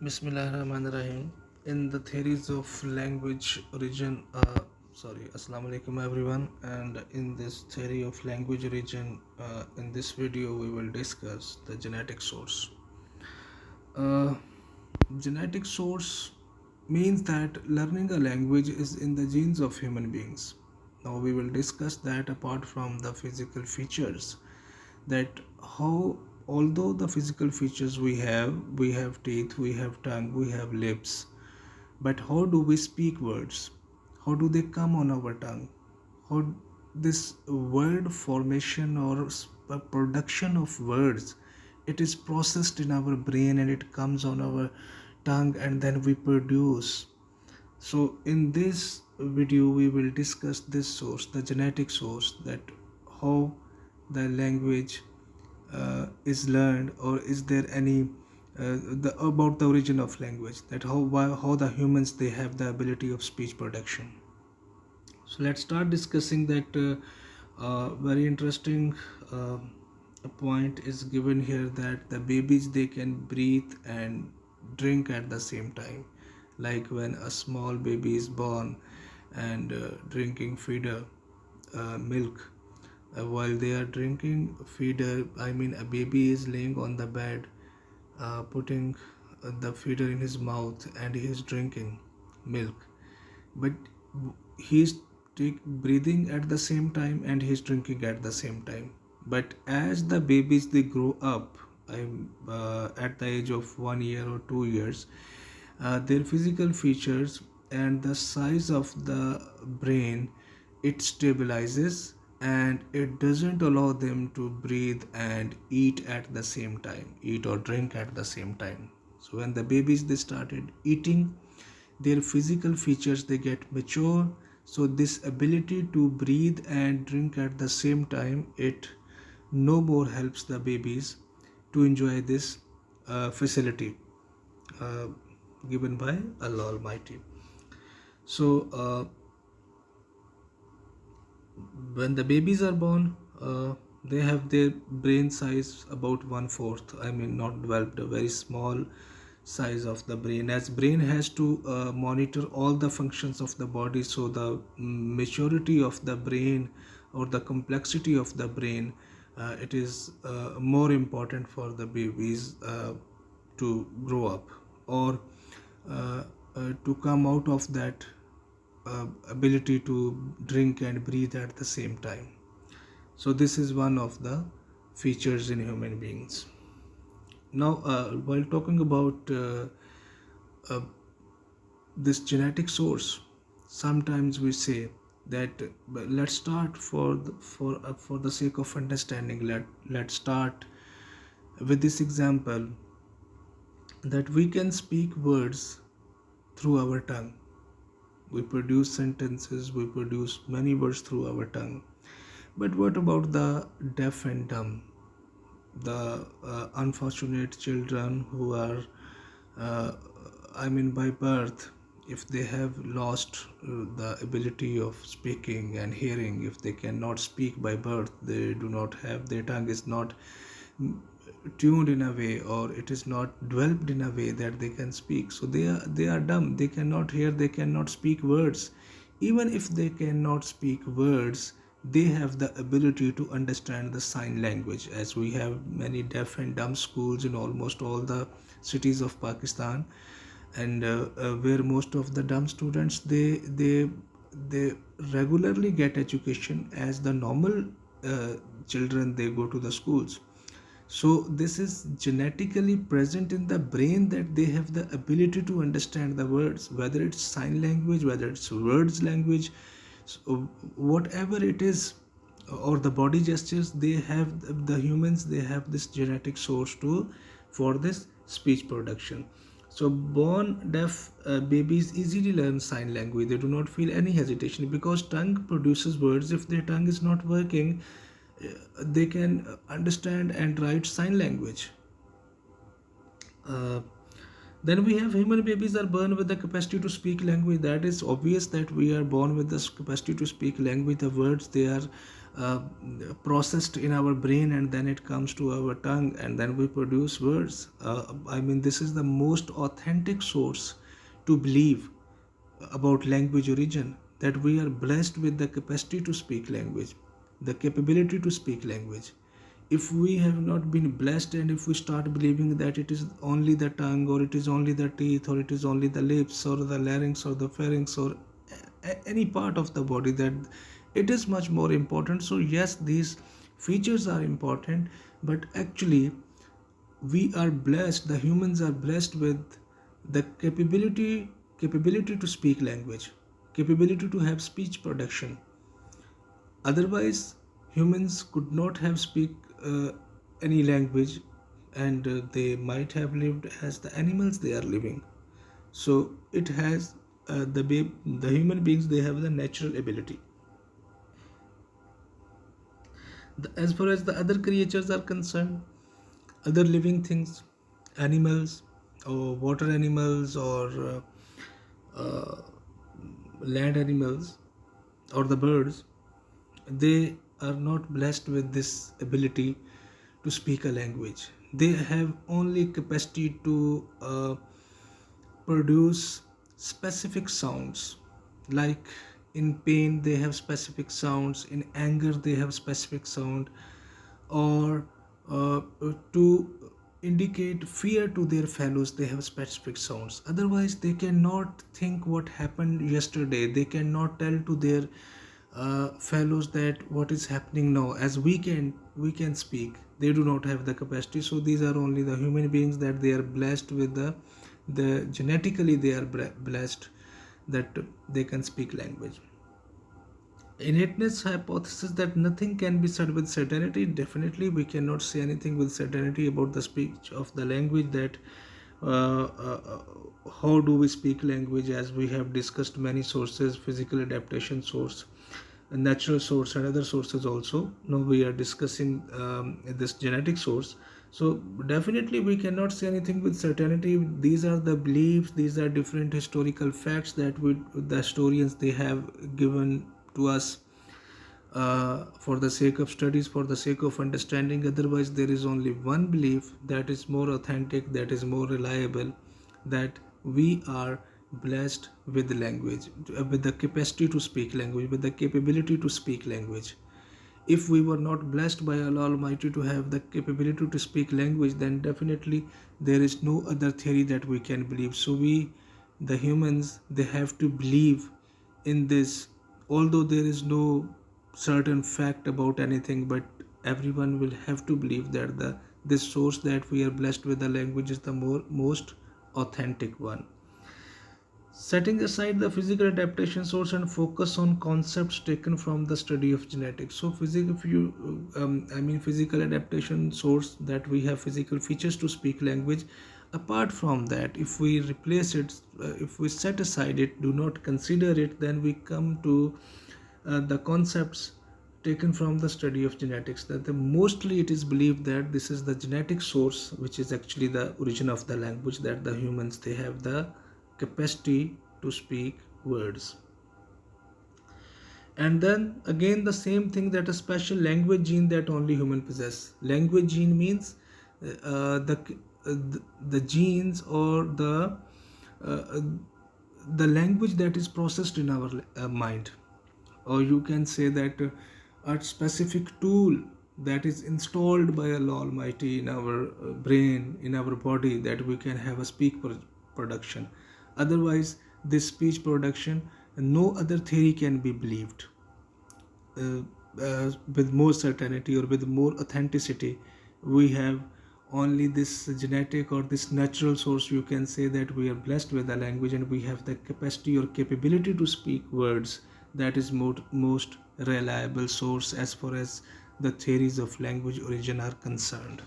Bismillahirrahmanirrahim. In the theories of language origin, Assalamu alaikum everyone. And in this theory of language origin, in this video, we will discuss the genetic source. Uh, Genetic source means that learning a language is in the genes of human beings. Now, we will discuss that apart from the physical features, that how although the physical features we have teeth, we have tongue, we have lips, but how do we speak words? How do they come on our tongue? How this word formation or production of words, it is processed in our brain and it comes on our tongue and then we produce. So in this video we will discuss this source, the genetic source, that how the language is learned, or is there any about the origin of language, that how the humans they have the ability of speech production. So let's start discussing that. Very interesting point is given here, that the babies they can breathe and drink at the same time. Like when a small baby is born and drinking feeder milk, while they are drinking feeder, I mean a baby is laying on the bed, putting the feeder in his mouth and he is drinking milk, but he's breathing at the same time and he's drinking at the same time. But as the babies they grow up, at the age of 1 year or 2 years, their physical features and the size of the brain, it stabilizes and it doesn't allow them to breathe and eat at the same time, eat or drink at the same time. So when the babies they started eating, their physical features they get mature, so this ability to breathe and drink at the same time, it no more helps the babies to enjoy this facility uh, given by Allah Almighty. So when the babies are born, they have their brain size about one fourth. I mean, not developed, a very small size of the brain. As brain has to monitor all the functions of the body, so the maturity of the brain or the complexity of the brain, it is more important for the babies to grow up, or to come out of that ability to drink and breathe at the same time. So this is one of the features in human beings. Now, while talking about uh, this genetic source, sometimes we say that, let's start for the sake of understanding. Let's start with this example, that we can speak words through our tongue. We produce sentences, we produce many words through our tongue. But what about the deaf and dumb? The unfortunate children who are, uh, I mean, by birth, if they have lost the ability of speaking and hearing, if they cannot speak by birth, they do not have, their tongue is not tuned in a way, or it is not developed in a way that they can speak, so they are dumb, they cannot hear, they cannot speak words. Even if they cannot speak words, they have the ability to understand the sign language, as we have many deaf and dumb schools in almost all the cities of Pakistan. And where most of the dumb students, they regularly get education as the normal children, they go to the schools. So this is genetically present in the brain, that they have the ability to understand the words, whether it's sign language, whether it's words language, so whatever it is, or the body gestures, they have, the humans they have this genetic source to for this speech production. So born deaf babies easily learn sign language. They do not feel any hesitation, because tongue produces words. If their tongue is not working, they can understand and write sign language. Uh, then we have human babies are born with the capacity to speak language. That is obvious, that we are born with this capacity to speak language. The words they are uh, processed in our brain, and then it comes to our tongue, and then we produce words. I mean, this is the most authentic source to believe about language origin, that we are blessed with the capacity to speak language, the capability to speak language. If we have not been blessed, and if we start believing that it is only the tongue, or it is only the teeth, or it is only the lips, or the larynx, or the pharynx, or any part of the body, that it is much more important. So yes, these features are important, but actually we are blessed, the humans are blessed with the capability to speak language, capability to have speech production. Otherwise humans could not have speak any language, and they might have lived as the animals they are living. So it has the human beings, they have the natural ability. As far as the other creatures are concerned, other living things, animals, or water animals, or uh, land animals, or the birds, they are not blessed with this ability to speak a language. They have only capacity to produce specific sounds. Like in pain they have specific sounds, in anger they have specific sound, or to indicate fear to their fellows they have specific sounds. Otherwise they cannot think what happened yesterday, they cannot tell to their fellows that what is happening now, as we can speak. They do not have the capacity. So these are only the human beings, that they are blessed with the genetically they are blessed, that they can speak language. Innateness hypothesis, that nothing can be said with certainty. Definitely we cannot say anything with certainty about the speech of the language, that how do we speak language, as we have discussed many sources: physical adaptation source, a natural source, and other sources also. Now we are discussing this genetic source. So definitely we cannot say anything with certainty. These are the beliefs, these are different historical facts that the historians they have given to us for the sake of studies, for the sake of understanding. Otherwise there is only one belief that is more authentic, that is more reliable, that we are blessed with language, with the capacity to speak language, with the capability to speak language. If we were not blessed by Allah Almighty to have the capability to speak language, then definitely there is no other theory that we can believe. So we, the humans, they have to believe in this, although there is no certain fact about anything, but everyone will have to believe that this source that we are blessed with the language is the most authentic one. Setting aside the physical adaptation source and focus on concepts taken from the study of genetics. So physical adaptation source, that we have physical features to speak language. Apart from that, if we replace it, if we set aside it, do not consider it, then we come to the concepts taken from the study of genetics, that mostly it is believed that this is the genetic source which is actually the origin of the language, that the humans they have the capacity to speak words. And then again the same thing, that a special language gene that only human possess. Language gene means the genes, or uh, the language that is processed in our mind, or you can say that a specific tool that is installed by Allah Almighty in our brain, in our body, that we can have a production. Otherwise this speech production, no other theory can be believed uh, with more certainty or with more authenticity. We have only this genetic or this natural source. You can say that we are blessed with the language, and we have the capacity or capability to speak words. That is most reliable source as far as the theories of language origin are concerned.